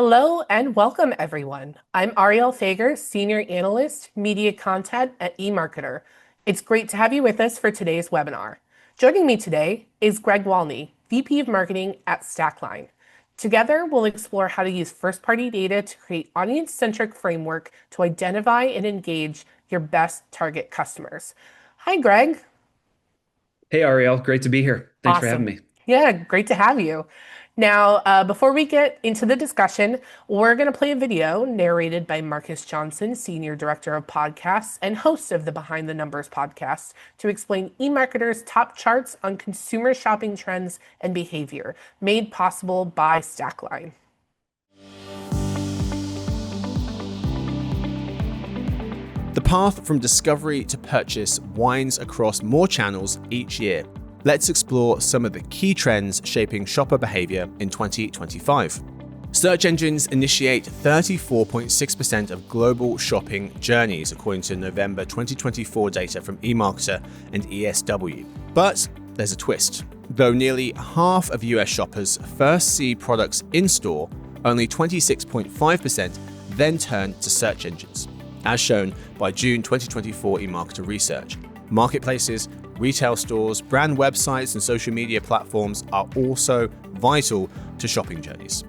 Hello and welcome, everyone. I'm Arielle Feger, Senior Analyst, Media Content at eMarketer. It's great to have you with us for today's webinar. Joining me today is Greg Wolny, VP of Marketing at Stackline. Together, we'll explore how to use first-party data to create audience-centric framework to identify and engage your best target customers. Hi, Greg. Hey, Arielle, great to be here. Thanks for having Awesome. me. Yeah, great to have you. Now, before we get into the discussion, we're going to play a video narrated by Marcus Johnson, Senior Director of Podcasts and host of the Behind the Numbers podcast, to explain eMarketer's top charts on consumer shopping trends and behavior, made possible by Stackline. The path from discovery to purchase winds across more channels each year. Let's explore some of the key trends shaping shopper behavior in 2025. Search engines initiate 34.6% of global shopping journeys, according to November 2024 data from eMarketer and ESW. But there's a twist. Though nearly half of US shoppers first see products in store, only 26.5% then turn to search engines, as shown by June 2024 eMarketer research. Marketplaces, retail stores, brand websites, and social media platforms are also vital to shopping journeys.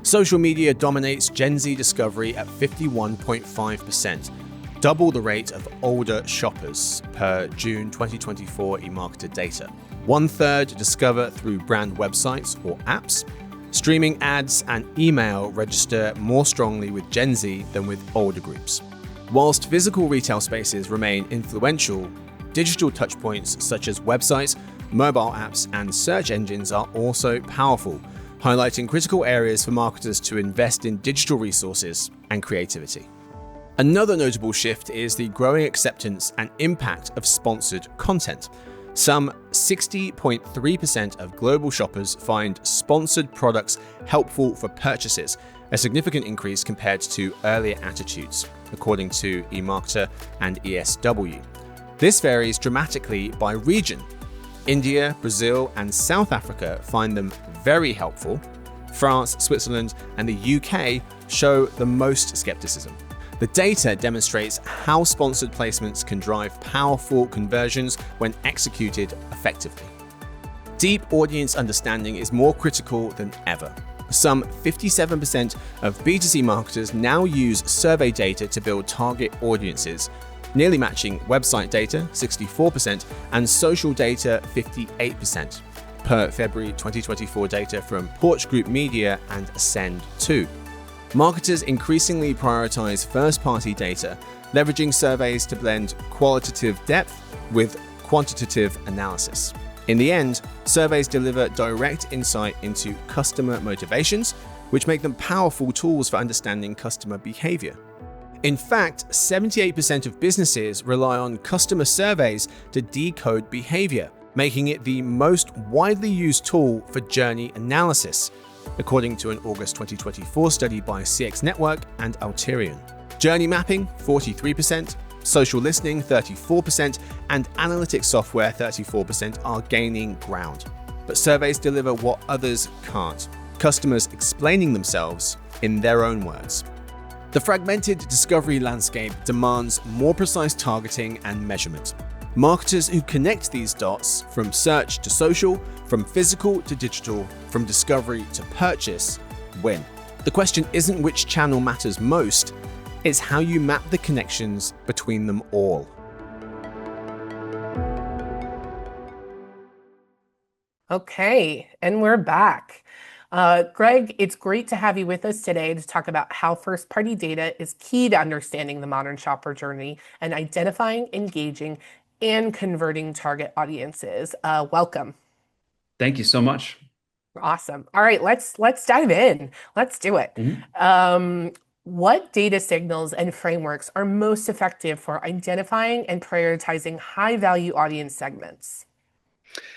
Social media dominates Gen Z discovery at 51.5%, double the rate of older shoppers per June 2024 eMarketer data. 1/3 discover through brand websites or apps. Streaming ads and email register more strongly with Gen Z than with older groups. Whilst physical retail spaces remain influential, digital touchpoints such as websites, mobile apps, and search engines are also powerful, highlighting critical areas for marketers to invest in digital resources and creativity. Another notable shift is the growing acceptance and impact of sponsored content. Some 60.3% of global shoppers find sponsored products helpful for purchases, a significant increase compared to earlier attitudes, according to eMarketer and ESW. This varies dramatically by region. India, Brazil, and South Africa find them very helpful. France, Switzerland, and the UK show the most skepticism. The data demonstrates how sponsored placements can drive powerful conversions when executed effectively. Deep audience understanding is more critical than ever. Some 57% of B2C marketers now use survey data to build target audiences, nearly matching website data, 64%, and social data, 58%, per February 2024 data from Porch Group Media and Ascend2. Marketers increasingly prioritize first-party data, leveraging surveys to blend qualitative depth with quantitative analysis. In the end, surveys deliver direct insight into customer motivations, which make them powerful tools for understanding customer behavior. In fact, 78% of businesses rely on customer surveys to decode behavior, making it the most widely used tool for journey analysis, according to an August 2024 study by CX Network and Alterion. Journey mapping, 43%, social listening, 34%, and analytics software, 34%, are gaining ground. But surveys deliver what others can't: customers explaining themselves in their own words. The fragmented discovery landscape demands more precise targeting and measurement. Marketers who connect these dots from search to social, from physical to digital, from discovery to purchase, win. The question isn't which channel matters most, it's how you map the connections between them all. Okay, and we're back. Greg, it's great to have you with us today to talk about how first-party data is key to understanding the modern shopper journey and identifying, engaging, and converting target audiences. Welcome. Thank you so much. Awesome. All right, let's dive in. Let's do it. What data signals and frameworks are most effective for identifying and prioritizing high-value audience segments?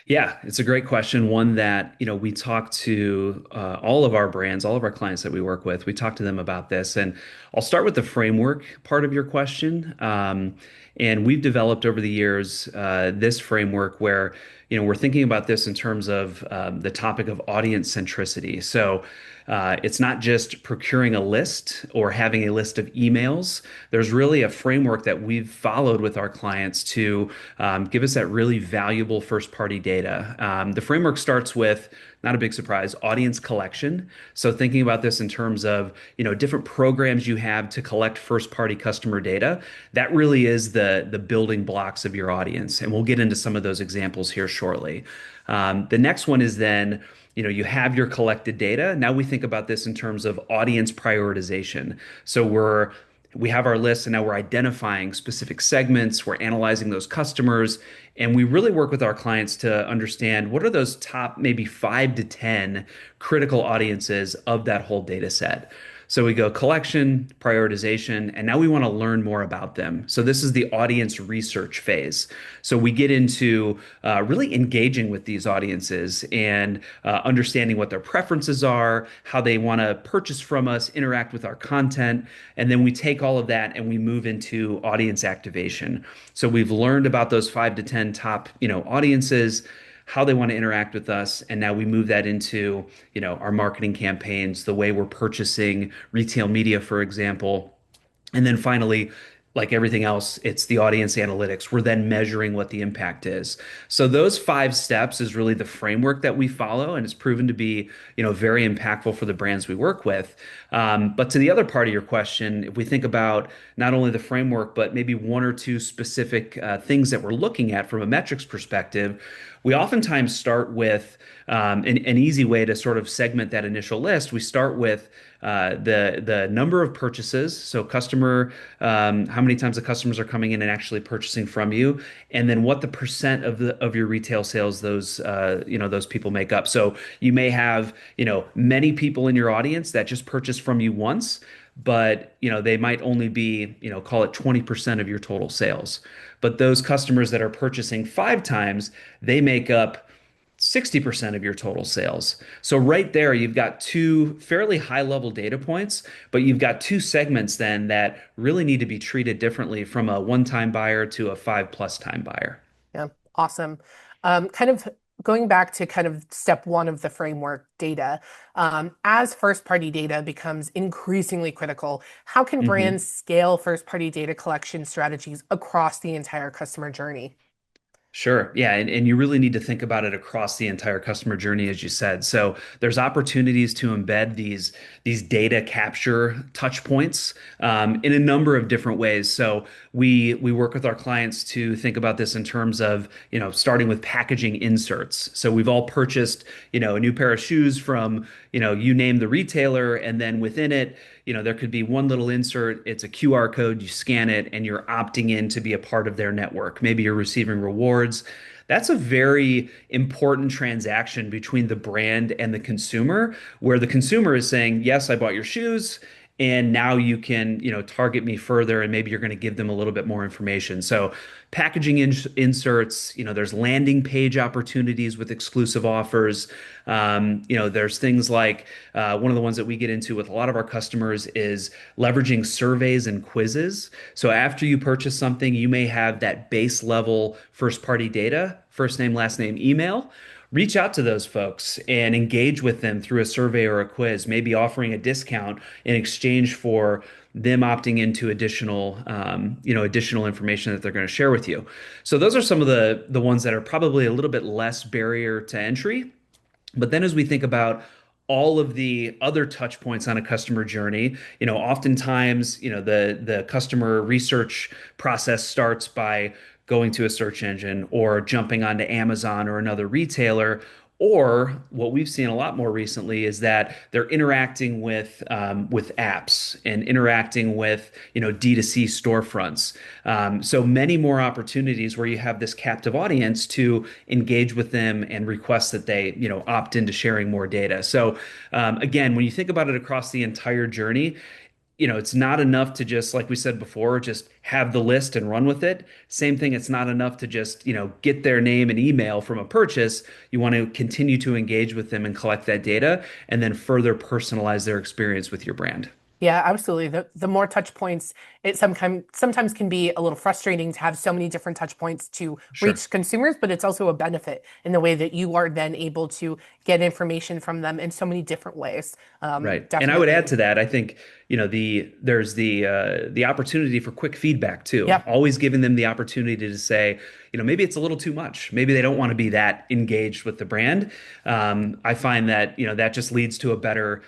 Yeah, it's a great question. One that, we talk to all of our brands, all of our clients that we work with. We talk to them about this. And I'll start with the framework part of your question. And we've developed over the years this framework where, we're thinking about this in terms of the topic of audience centricity. So it's not just procuring a list or having a list of emails. There's really a framework that we've followed with our clients to give us that really valuable first party data. The framework starts with, not a big surprise, audience collection. So thinking about this in terms of, different programs you have to collect first party customer data, that really is the building blocks of your audience. And we'll get into some of those examples here shortly. The next one is then, you have your collected data. Now we think about this in terms of audience prioritization. So we have our list and now we're identifying specific segments, we're analyzing those customers, and we really work with our clients to understand what are those top maybe 5 to 10 critical audiences of that whole data set. So we go collection, prioritization, and now we want to learn more about them. So this is the audience research phase. So we get into really engaging with these audiences and understanding what their preferences are, how they want to purchase from us, interact with our content, and then we take all of that and we move into audience activation. So we've learned about those 5 to 10 top, audiences, how they want to interact with us, and now we move that into, our marketing campaigns, the way we're purchasing retail media, for example. And then finally, like everything else, it's the audience analytics. We're then measuring what the impact is. So those 5 steps is really the framework that we follow, and it's proven to be, very impactful for the brands we work with. But to the other part of your question, if we think about not only the framework, but maybe 1 or 2 specific things that we're looking at from a metrics perspective, we oftentimes start with an easy way to sort of segment that initial list. We start with the number of purchases, so customer, how many times the customers are coming in and actually purchasing from you, and then what the percent of your retail sales those people make up. So you may have many people in your audience that just purchase from you once, but they might only be call it 20% of your total sales. But those customers that are purchasing 5 times, they make up 60% of your total sales. So right there, you've got 2 fairly high level data points, but you've got 2 segments then that really need to be treated differently from a one-time buyer to a 5+ time buyer. Yeah, awesome. Kind of going back to kind of step one of the framework data, as first party data becomes increasingly critical, how can Mhm. brands scale first party data collection strategies across the entire customer journey? Sure. Yeah. And you really need to think about it across the entire customer journey, as you said. So there's opportunities to embed these data capture touch points in a number of different ways. So we work with our clients to think about this in terms of, starting with packaging inserts. So we've all purchased, a new pair of shoes from, you name the retailer, and then within it, there could be one little insert. It's a QR code. You scan it and you're opting in to be a part of their network. Maybe you're receiving rewards. That's a very important transaction between the brand and the consumer, where the consumer is saying, yes, I bought your shoes. And now you can, target me further, and maybe you're going to give them a little bit more information. So packaging inserts, there's landing page opportunities with exclusive offers. There's things like one of the ones that we get into with a lot of our customers is leveraging surveys and quizzes. So after you purchase something, you may have that base level first party data, first name, last name, email. Reach out to those folks and engage with them through a survey or a quiz, maybe offering a discount in exchange for them opting into additional information that they're going to share with you. So those are some of the ones that are probably a little bit less barrier to entry. But then as we think about all of the other touch points on a customer journey, oftentimes, the customer research process starts by going to a search engine or jumping onto Amazon or another retailer. Or what we've seen a lot more recently is that they're interacting with apps and interacting with D2C storefronts. So many more opportunities where you have this captive audience to engage with them and request that they opt into sharing more data. So again, when you think about it across the entire journey, it's not enough to just, like we said before, just have the list and run with it. Same thing, it's not enough to just, get their name and email from a purchase. You want to continue to engage with them and collect that data and then further personalize their experience with your brand. Yeah, absolutely. The more touch points, it sometimes can be a little frustrating to have so many different touch points to Sure. reach consumers, but it's also a benefit in the way that you are then able to get information from them in so many different ways. Right. And I would add Definitely. to that, I think, there's the opportunity for quick feedback too. Yeah, Always giving them the opportunity to say, maybe it's a little too much. Maybe they don't want to be that engaged with the brand. I find that, that just leads to a better,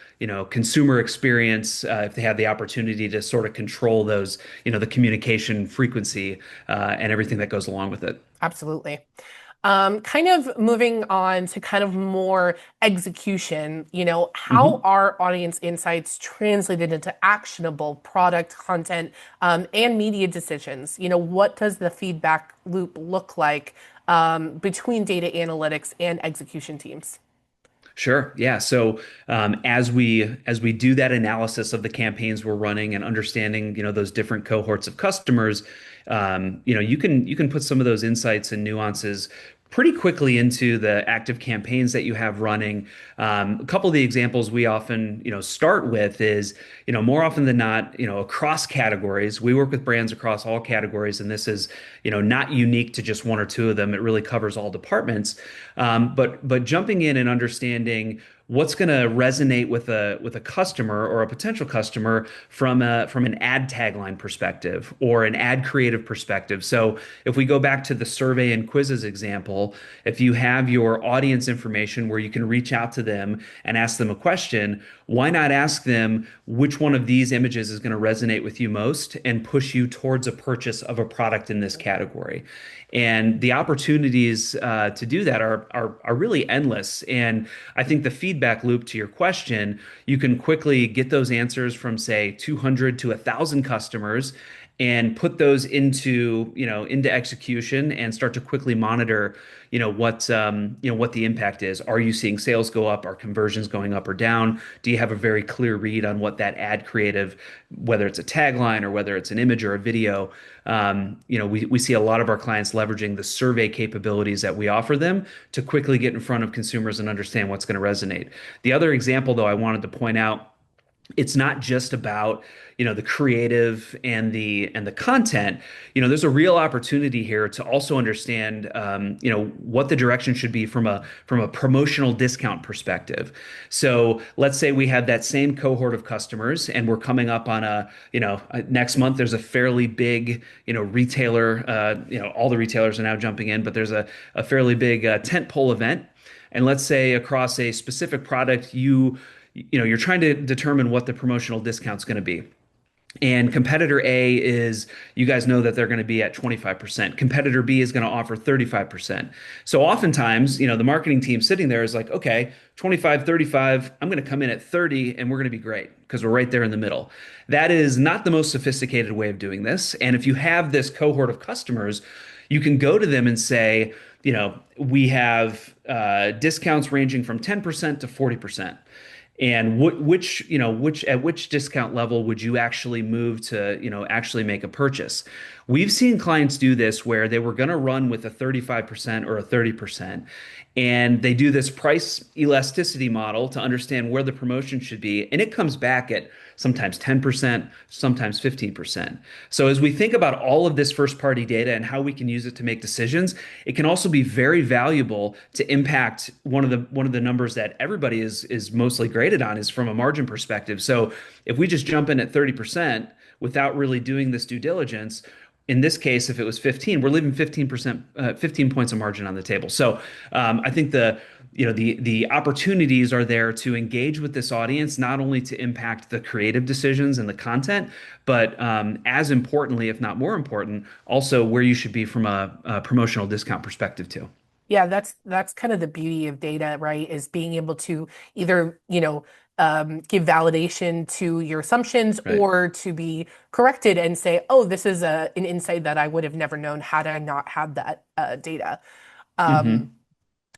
consumer experience if they have the opportunity to sort of control those, the communication frequency and everything that goes along with it. absolutely. Kind of moving on to kind of more execution, how Mhm. are audience insights translated into actionable product content and media decisions? What does the feedback loop look like between data analytics and execution teams? Sure. Yeah. So as we do that analysis of the campaigns we're running and understanding, those different cohorts of customers, you can put some of those insights and nuances pretty quickly into the active campaigns that you have running. A couple of the examples we often, start with is, more often than not, across categories. We work with brands across all categories, and this is, not unique to just one or two of them. It really covers all departments. But jumping in and understanding what's going to resonate with a customer or a potential customer from an ad tagline perspective or an ad creative perspective. So if we go back to the survey and quizzes example, if you have your audience information where you can reach out to them and ask them a question, why not ask them which one of these images is going to resonate with you most and push you towards a purchase of a product in this category? And the opportunities to do that are really endless. And I think the feedback loop to your question, you can quickly get those answers from, say, 200 to 1,000 customers and put those into execution and start to quickly monitor what the impact is. Are you seeing sales go up? Are conversions going up or down? Do you have a very clear read on what that ad creative, whether it's a tagline or whether it's an image or a video? We see a lot of our clients leveraging the survey capabilities that we offer them to quickly get in front of consumers and understand what's going to resonate. The other example, though, I wanted to point out, it's not just about the creative and the content. There's a real opportunity here to also understand what the direction should be from a promotional discount perspective. So let's say we have that same cohort of customers and we're coming up on next month there's a fairly big retailer. All the retailers are now jumping in, but there's a fairly big tent pole event. And let's say across a specific product, you're trying to determine what the promotional discount's going to be. And competitor A is, you guys know that they're going to be at 25%. Competitor B is going to offer 35%. So oftentimes, the marketing team sitting there is like, okay, 25, 35, I'm going to come in at 30 and we're going to be great because we're right there in the middle. That is not the most sophisticated way of doing this. And if you have this cohort of customers, you can go to them and say, we have discounts ranging from 10% to 40%. And at which discount level would you actually move to, actually make a purchase? We've seen clients do this where they were going to run with a 35% or a 30%, and they do this price elasticity model to understand where the promotion should be, and it comes back at sometimes 10%, sometimes 15%. So as we think about all of this first party data and how we can use it to make decisions, it can also be very valuable to impact one of the numbers that everybody is mostly graded on is from a margin perspective. So if we just jump in at 30% without really doing this due diligence, in this case, if it was 15, we're leaving 15%, 15 points of margin on the table. So I think the opportunities are there to engage with this audience, not only to impact the creative decisions and the content, but as importantly, if not more important, also where you should be from a promotional discount perspective too. Yeah, that's kind of the beauty of data, right? Is being able to either, give validation to your assumptions Right. or to be corrected and say, oh, this is an insight that I would have never known had I not had that data. Um, hmm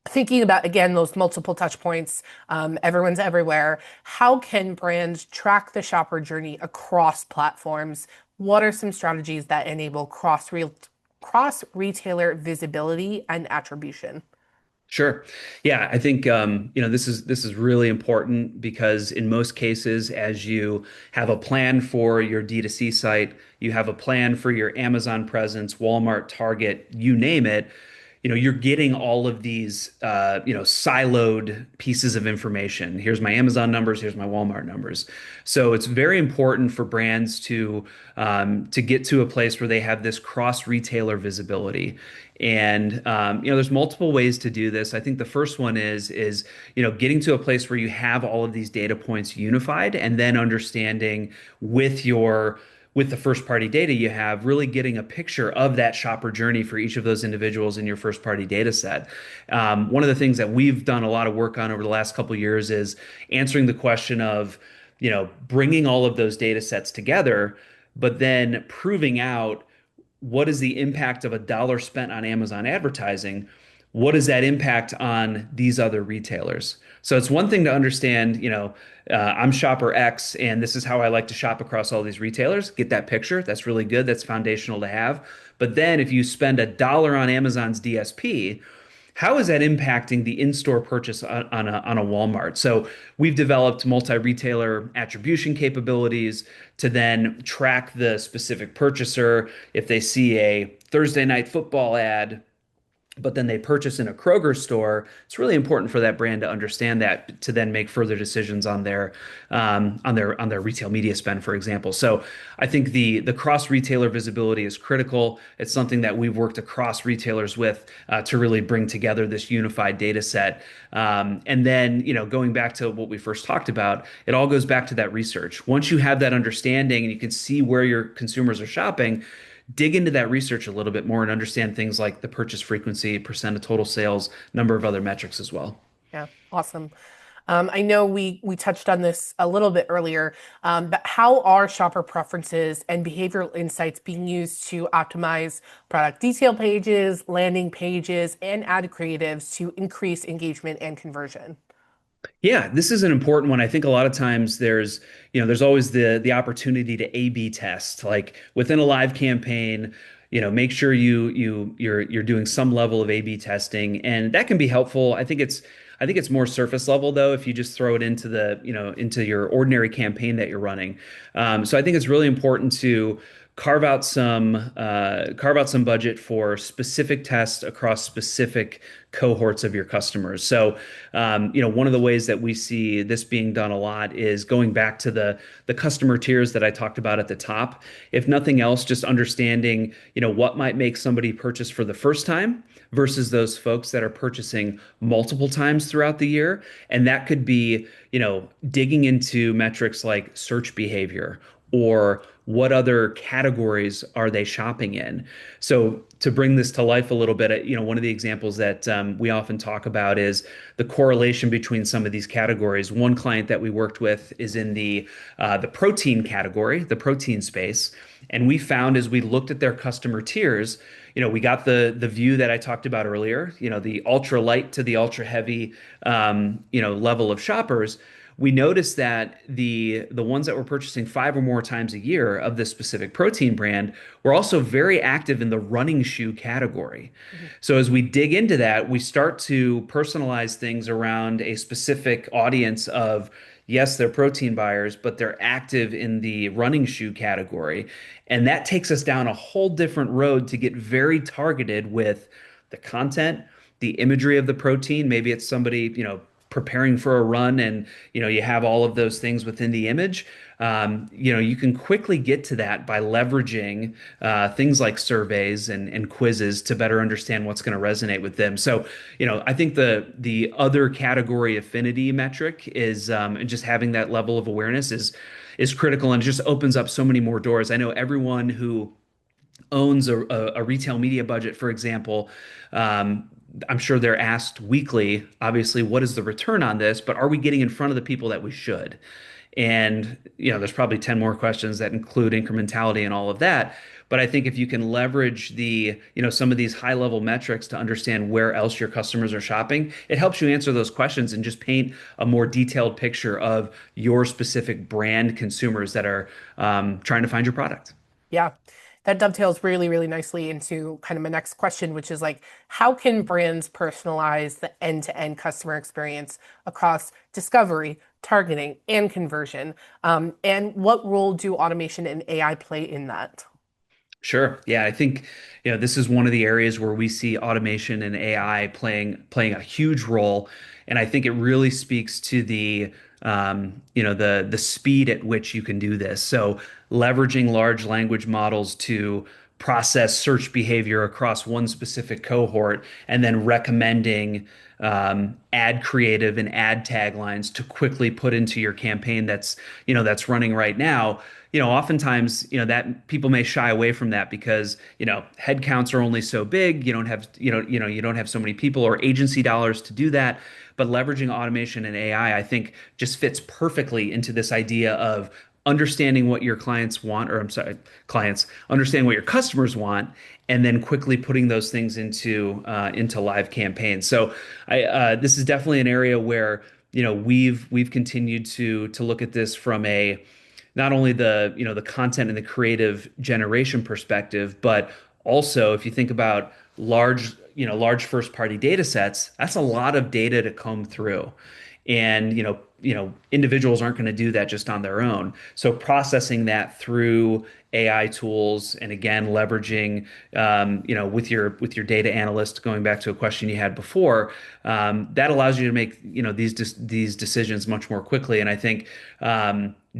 Thinking about, again, those multiple touch points, everyone's everywhere. How can brands track the shopper journey across platforms? What are some strategies that enable cross retailer visibility and attribution? Sure. Yeah, I think this is really important because in most cases, as you have a plan for your D2C site, you have a plan for your Amazon presence, Walmart, Target, you name it, you're getting all of these siloed pieces of information. Here's my Amazon numbers, here's my Walmart numbers. So it's very important for brands to get to a place where they have this cross retailer visibility. And there's multiple ways to do this. I think the first one is getting to a place where you have all of these data points unified, and then understanding with your with the first party data you have, really getting a picture of that shopper journey for each of those individuals in your first party data set. One of the things that we've done a lot of work on over the last couple of years is answering the question of, bringing all of those data sets together, but then proving out what is the impact of a dollar spent on Amazon advertising? What is that impact on these other retailers? So it's one thing to understand, I'm shopper X and this is how I like to shop across all these retailers. Get that picture. That's really good. That's foundational to have. But then if you spend a dollar on Amazon's DSP, how is that impacting the in-store purchase on a Walmart? So we've developed multi-retailer attribution capabilities to then track the specific purchaser. If they see a Thursday night football ad, but then they purchase in a Kroger store, it's really important for that brand to understand that to then make further decisions on their retail media spend, for example. So I think the cross retailer visibility is critical. It's something that we've worked across retailers with to really bring together this unified data set. And then going back to what we first talked about, it all goes back to that research. Once you have that understanding and you can see where your consumers are shopping, dig into that research a little bit more and understand things like the purchase frequency, percent of total sales, number of other metrics as well. Yeah, awesome. I know we touched on this a little bit earlier, but how are shopper preferences and behavioral insights being used to optimize product detail pages, landing pages, and ad creatives to increase engagement and conversion? Yeah, this is an important one. I think a lot of times there's always the opportunity to A/B test, like within a live campaign, make sure you're doing some level of A/B testing, and that can be helpful. I think it's more surface level though if you just throw it into into your ordinary campaign that you're running. So I think it's really important to carve out some budget for specific tests across specific cohorts of your customers. So one of the ways that we see this being done a lot is going back to the customer tiers that I talked about at the top. If nothing else, just understanding what might make somebody purchase for the first time versus those folks that are purchasing multiple times throughout the year. And that could be digging into metrics like search behavior or what other categories are they shopping in. So to bring this to life a little bit, one of the examples that we often talk about is the correlation between some of these categories. One client that we worked with is in the protein category, the protein space, and we found as we looked at their customer tiers, we got the view that I talked about earlier, the ultra light to the ultra heavy, level of shoppers. We noticed that the ones that were purchasing 5 or more times a year of this specific protein brand were also very active in the running shoe category. So as we dig into that, we start to personalize things around a specific audience of, yes, they're protein buyers, but they're active in the running shoe category. And that takes us down a whole different road to get very targeted with the content, the imagery of the protein. Maybe it's somebody, preparing for a run and you have all of those things within the image. You can quickly get to that by leveraging things like surveys and quizzes to better understand what's going to resonate with them. So I think the other category affinity metric is and just having that level of awareness is critical, and it just opens up so many more doors. I know everyone who owns a retail media budget, for example, I'm sure they're asked weekly, obviously, what is the return on this, but are we getting in front of the people that we should? And, there's probably 10 more questions that include incrementality and all of that. But I think if you can leverage some of these high level metrics to understand where else your customers are shopping, it helps you answer those questions and just paint a more detailed picture of your specific brand consumers that are trying to find your product. Yeah. that dovetails really, really nicely into kind of my next question, which is like, how can brands personalize the end-to-end customer experience across discovery, targeting, and conversion? And what role do automation and AI play in that? Sure. Yeah, I think, this is one of the areas where we see automation and AI playing a huge role, and I think it really speaks to the speed at which you can do this. So leveraging large language models to process search behavior across one specific cohort and then recommending ad creative and ad taglines to quickly put into your campaign that's running right now. Oftentimes, that people may shy away from that because, head counts are only so big. You don't have so many people or agency dollars to do that. But leveraging automation and AI, I think, just fits perfectly into this idea of understanding what your clients want, or I'm sorry, clients, understand what your customers want, and then quickly putting those things into live campaigns. So this is definitely an area where, we've continued to look at this from a not only the content and the creative generation perspective, but also if you think about large first party data sets, that's a lot of data to comb through. And individuals aren't going to do that just on their own. So processing that through AI tools, and again leveraging with your data analyst, going back to a question you had before, that allows you to make these decisions much more quickly. And I think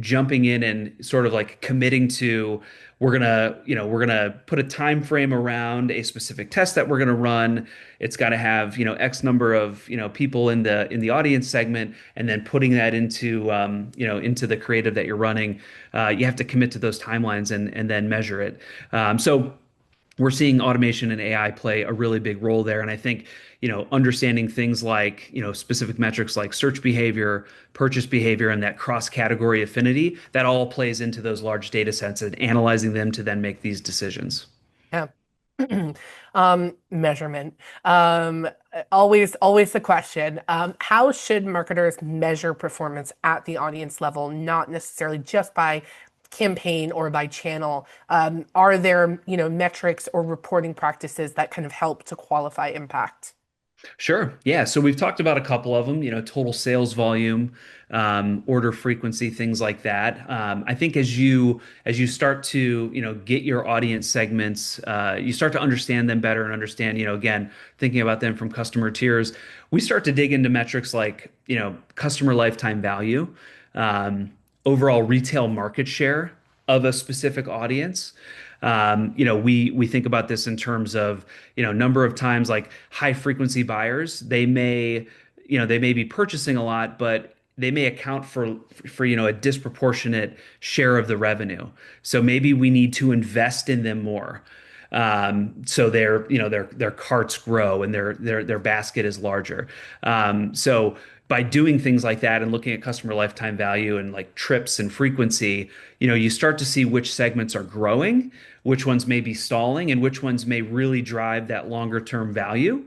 jumping in and sort of like committing to, we're gonna put a time frame around a specific test that we're gonna run. It's got to have X number of people in the audience segment, and then putting that into the creative that you're running. You have to commit to those timelines and then measure it. So we're seeing automation and AI play a really big role there. And I think, understanding things like, specific metrics like search behavior, purchase behavior, and that cross-category affinity, that all plays into those large data sets and analyzing them to then make these decisions. Yeah. Measurement. Always the question. How should marketers measure performance at the audience level, not necessarily just by campaign or by channel? Are there, metrics or reporting practices that kind of help to qualify impact? Sure. Yeah. So we've talked about a couple of them, total sales volume, order frequency, things like that. I think as you start to, get your audience segments, you start to understand them better and understand, again, thinking about them from customer tiers, we start to dig into metrics like, customer lifetime value, overall retail market share of a specific audience. We think about this in terms of, number of times, like high frequency buyers, they may be purchasing a lot, but they may account for a disproportionate share of the revenue. So maybe we need to invest in them more. So their carts grow and their basket is larger. So by doing things like that and looking at customer lifetime value and like trips and frequency, you start to see which segments are growing, which ones may be stalling, and which ones may really drive that longer term value.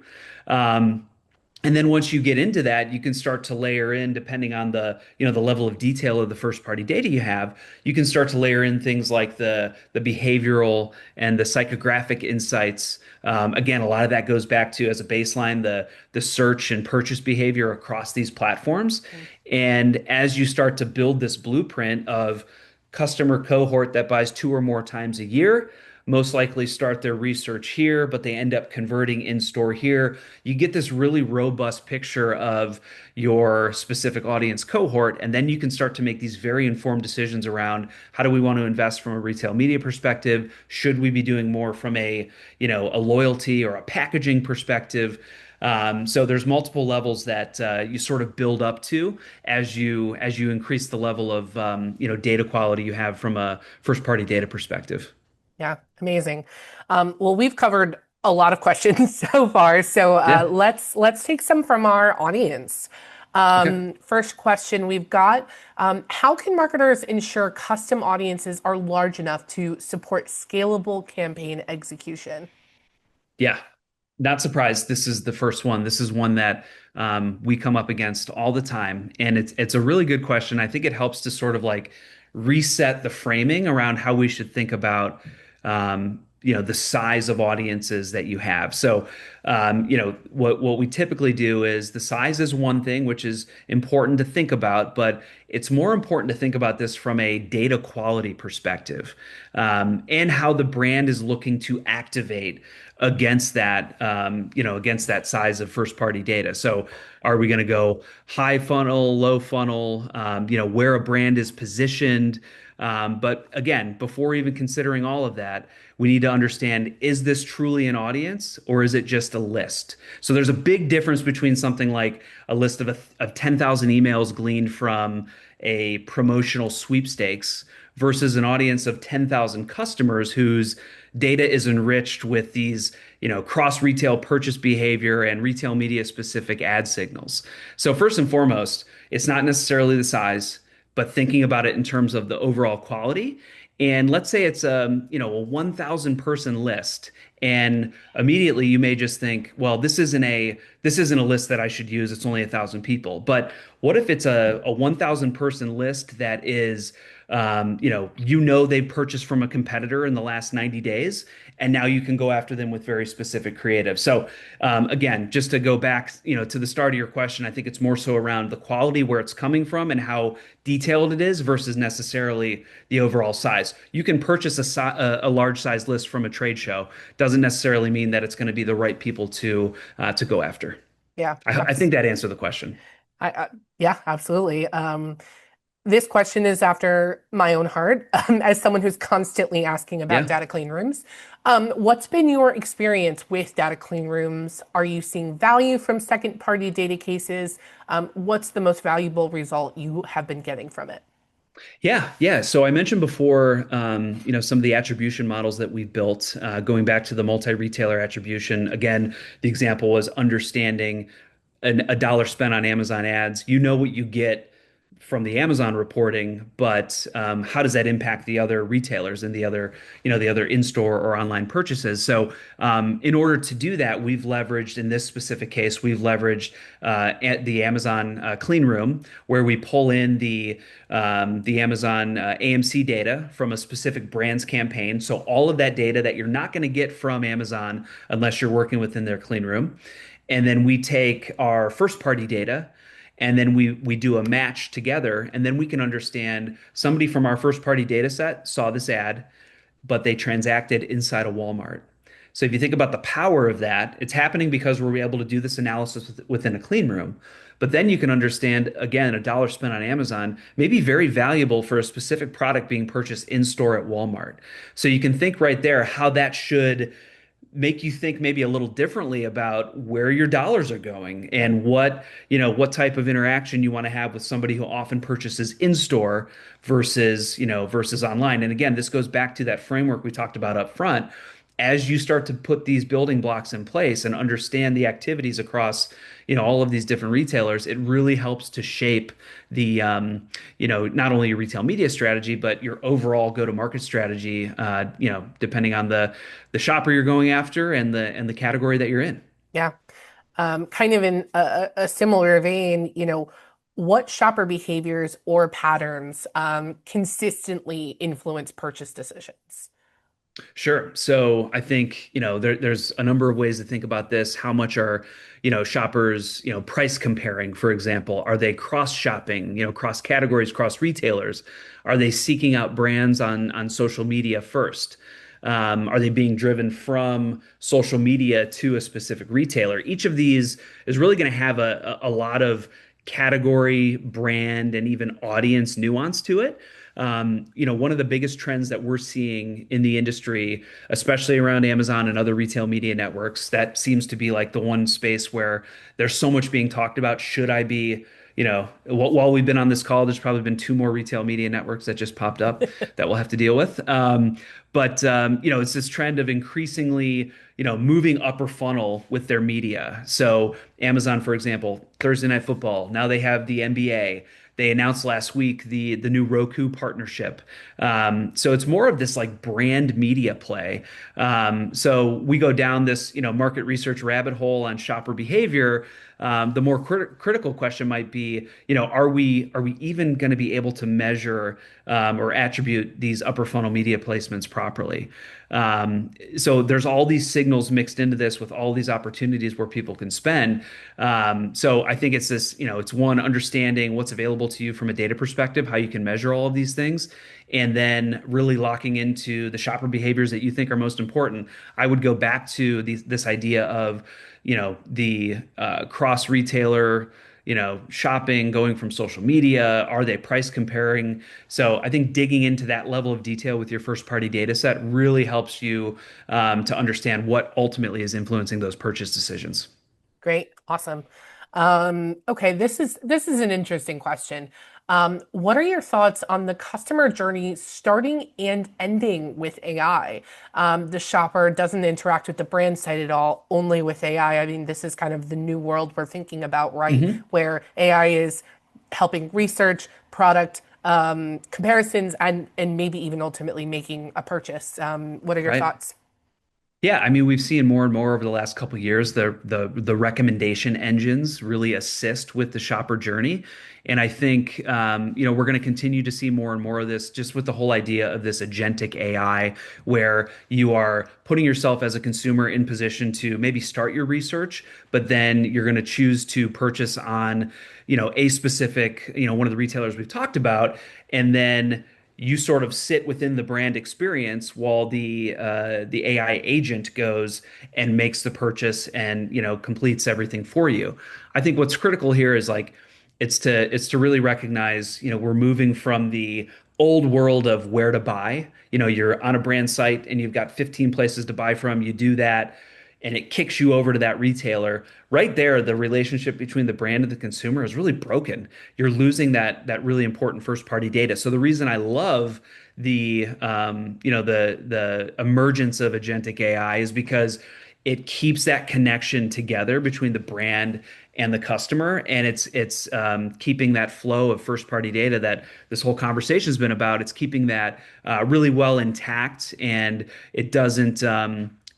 And then once you get into that, you can start to layer in, depending on the level of detail of the first party data you have, you can start to layer in things like the behavioral and the psychographic insights. Again, a lot of that goes back to, as a baseline, the search and purchase behavior across these platforms. And as you start to build this blueprint of customer cohort that buys 2 or more times a year, most likely start their research here, but they end up converting in store here. You get this really robust picture of your specific audience cohort, and then you can start to make these very informed decisions around, how do we want to invest from a retail media perspective? Should we be doing more from a loyalty or a packaging perspective? So there's multiple levels that you sort of build up to as you increase the level of data quality you have from a first party data perspective. Yeah, amazing. Well, we've covered a lot of questions so far, so Yeah. let's take some from our audience. Okay. First question we've got: how can marketers ensure custom audiences are large enough to support scalable campaign execution? Yeah. Not surprised. This is the first one. This is one that we come up against all the time, and it's a really good question. I think it helps to sort of like reset the framing around how we should think about the size of audiences that you have. So, what we typically do is the size is one thing, which is important to think about, but it's more important to think about this from a data quality perspective, and how the brand is looking to activate against that size of first party data. So, are we going to go high funnel, low funnel, where a brand is positioned? But again, before even considering all of that, we need to understand, is this truly an audience or is it just a list? So there's a big difference between something like a list of 10,000 emails gleaned from a promotional sweepstakes versus an audience of 10,000 customers whose data is enriched with these, cross retail purchase behavior and retail media specific ad signals. So first and foremost, it's not necessarily the size, but thinking about it in terms of the overall quality. And let's say it's a 1,000 person list, and immediately you may just think, well, this isn't a list that I should use. It's only 1,000 people. But what if it's a 1,000 person list that is, they've purchased from a competitor in the last 90 days, and now you can go after them with very specific creative. So again, just to go back, to the start of your question, I think it's more so around the quality, where it's coming from, and how detailed it is versus necessarily the overall size. You can purchase a large size list from a trade show. Doesn't necessarily mean that it's going to be the right people to go after. Yeah, I think that answered the question. yeah, absolutely. This question is after my own heart, as someone who's constantly asking about Yeah. data clean rooms. What's been your experience with data clean rooms? Are you seeing value from second-party data cases? What's the most valuable result you have been getting from it? Yeah, yeah. So I mentioned before, some of the attribution models that we've built, going back to the multi-retailer attribution. Again, the example was understanding a dollar spent on Amazon ads. You know what you get from the Amazon reporting, but how does that impact the other retailers and the other in-store or online purchases? So, in order to do that, we've leveraged, in this specific case, we've leveraged at the Amazon Clean Room, where we pull in the Amazon AMC data from a specific brand's campaign. So all of that data that you're not going to get from Amazon unless you're working within their clean room. And then we take our first party data, and then we do a match together, and then we can understand somebody from our first party data set saw this ad, but they transacted inside a Walmart. So if you think about the power of that, it's happening because we're able to do this analysis within a clean room. But then you can understand, again, a dollar spent on Amazon may be very valuable for a specific product being purchased in store at Walmart. So you can think right there how that should make you think maybe a little differently about where your dollars are going, and what type of interaction you want to have with somebody who often purchases in store versus online. And again, this goes back to that framework we talked about up front. As you start to put these building blocks in place and understand the activities across, all of these different retailers, it really helps to shape the, not only your retail media strategy, but your overall go-to-market strategy, depending on the shopper you're going after and the category that you're in. Yeah. Kind of in a similar vein, what shopper behaviors or patterns consistently influence purchase decisions? Sure. So I think, there's a number of ways to think about this. How much are, shoppers, price comparing, for example? Are they cross shopping, cross categories, cross retailers? Are they seeking out brands on social media first? Are they being driven from social media to a specific retailer? Each of these is really going to have a lot of category, brand, and even audience nuance to it. One of the biggest trends that we're seeing in the industry, especially around Amazon and other retail media networks, that seems to be like the one space where there's so much being talked about. Should I be, while we've been on this call, there's probably been two more retail media networks that just popped up that we'll have to deal with. But it's this trend of increasingly, moving upper funnel with their media. So Amazon, for example, Thursday Night Football, now they have the NBA. They announced last week the new Roku partnership. So it's more of this like brand media play. So we go down this market research rabbit hole on shopper behavior. The more critical question might be, are we even going to be able to measure or attribute these upper funnel media placements properly? So there's all these signals mixed into this with all these opportunities where people can spend. So I think it's this, it's one, understanding what's available to you from a data perspective, how you can measure all of these things, and then really locking into the shopper behaviors that you think are most important. I would go back to this idea of, the cross retailer, shopping, going from social media. Are they price comparing? So I think digging into that level of detail with your first party data set really helps you to understand what ultimately is influencing those purchase decisions. Great, awesome. Okay, this is an interesting question. What are your thoughts on the customer journey starting and ending with AI? The shopper doesn't interact with the brand site at all, only with AI. I mean, this is kind of the new world we're thinking about, right? Hmm. Where AI is helping research, product comparisons, and maybe even ultimately making a purchase. What are your Right. thoughts? Yeah, I mean, we've seen more and more over the last couple of years the recommendation engines really assist with the shopper journey, and I think we're going to continue to see more and more of this, just with the whole idea of this agentic AI, where you are putting yourself as a consumer in position to maybe start your research, but then you're going to choose to purchase on a specific one of the retailers we've talked about, and then you sort of sit within the brand experience while the AI agent goes and makes the purchase and completes everything for you. I think what's critical here is like it's to really recognize we're moving from the old world of where to buy. You're on a brand site and you've got 15 places to buy from. You do that and it kicks you over to that retailer. Right there, the relationship between the brand and the consumer is really broken. You're losing that really important first party data. So the reason I love the emergence of agentic AI is because it keeps that connection together between the brand and the customer, and it's keeping that flow of first party data that this whole conversation has been about. It's keeping that really well intact, and it doesn't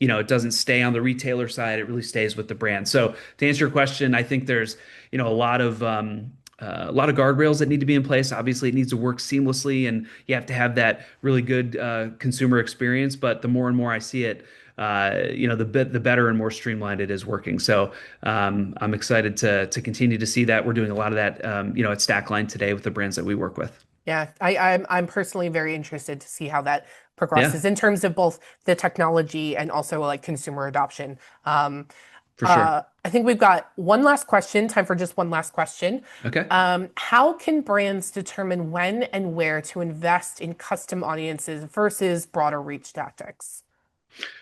it doesn't stay on the retailer side. It really stays with the brand. So to answer your question, I think there's a lot of guardrails that need to be in place. Obviously, it needs to work seamlessly, and you have to have that really good consumer experience. But the more and more I see it, the better and more streamlined it is working. So I'm excited to continue to see that. We're doing a lot of that, at Stackline today with the brands that we work with. Yeah, I'm personally very interested to see how that Yeah, progresses in terms of both the technology and also like consumer adoption. for sure. I think we've got one last question, time for just one last question. Okay. How can brands determine when and where to invest in custom audiences versus broader reach tactics?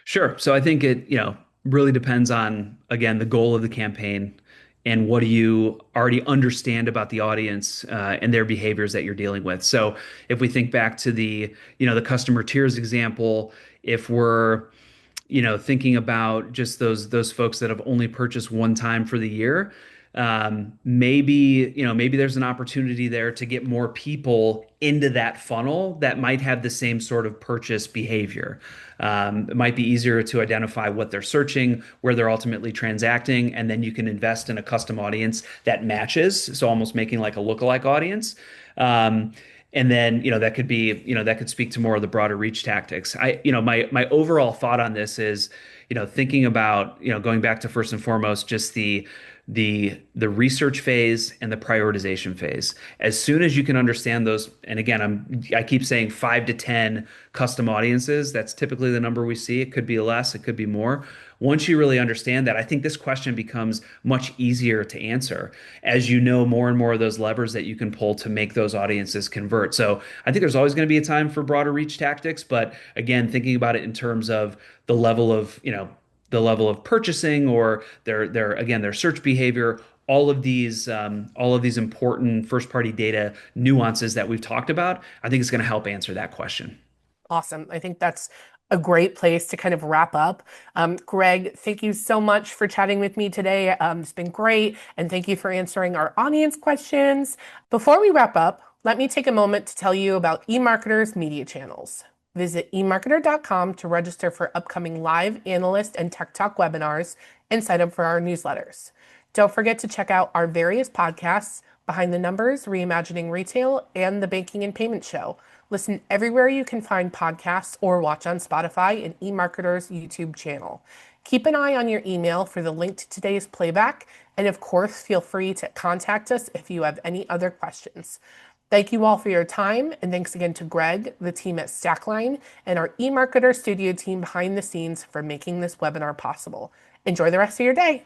Sure. So I think it, really depends on, again, the goal of the campaign and what do you already understand about the audience and their behaviors that you're dealing with. So if we think back to the customer tiers example, if we're, thinking about just those folks that have only purchased one time for the year, maybe there's an opportunity there to get more people into that funnel that might have the same sort of purchase behavior. It might be easier to identify what they're searching, where they're ultimately transacting, and then you can invest in a custom audience that matches. So almost making like a lookalike audience. And then, that could speak to more of the broader reach tactics. My overall thought on this is, thinking about, going back to first and foremost, just the research phase and the prioritization phase. As soon as you can understand those, and again, I keep saying 5 to 10 custom audiences. That's typically the number we see. It could be less, it could be more. Once you really understand that, I think this question becomes much easier to answer as you know more and more of those levers that you can pull to make those audiences convert. So I think there's always going to be a time for broader reach tactics, but again, thinking about it in terms of the level of, purchasing or their search behavior, all of these important first party data nuances that we've talked about, I think it's going to help answer that question. Awesome. I think that's a great place to kind of wrap up. Greg, thank you so much for chatting with me today. It's been great. And thank you for answering our audience questions. Before we wrap up, let me take a moment to tell you about eMarketer's media channels. Visit emarketer.com to register for upcoming live analyst and tech talk webinars and sign up for our newsletters. Don't forget to check out our various podcasts, Behind the Numbers, Reimagining Retail, and The Banking and Payment Show. Listen everywhere you can find podcasts or watch on Spotify and eMarketer's YouTube channel. Keep an eye on your email for the link to today's playback, and of course, feel free to contact us if you have any other questions. Thank you all for your time, and thanks again to Greg, the team at Stackline, and our eMarketer studio team behind the scenes for making this webinar possible. Enjoy the rest of your day.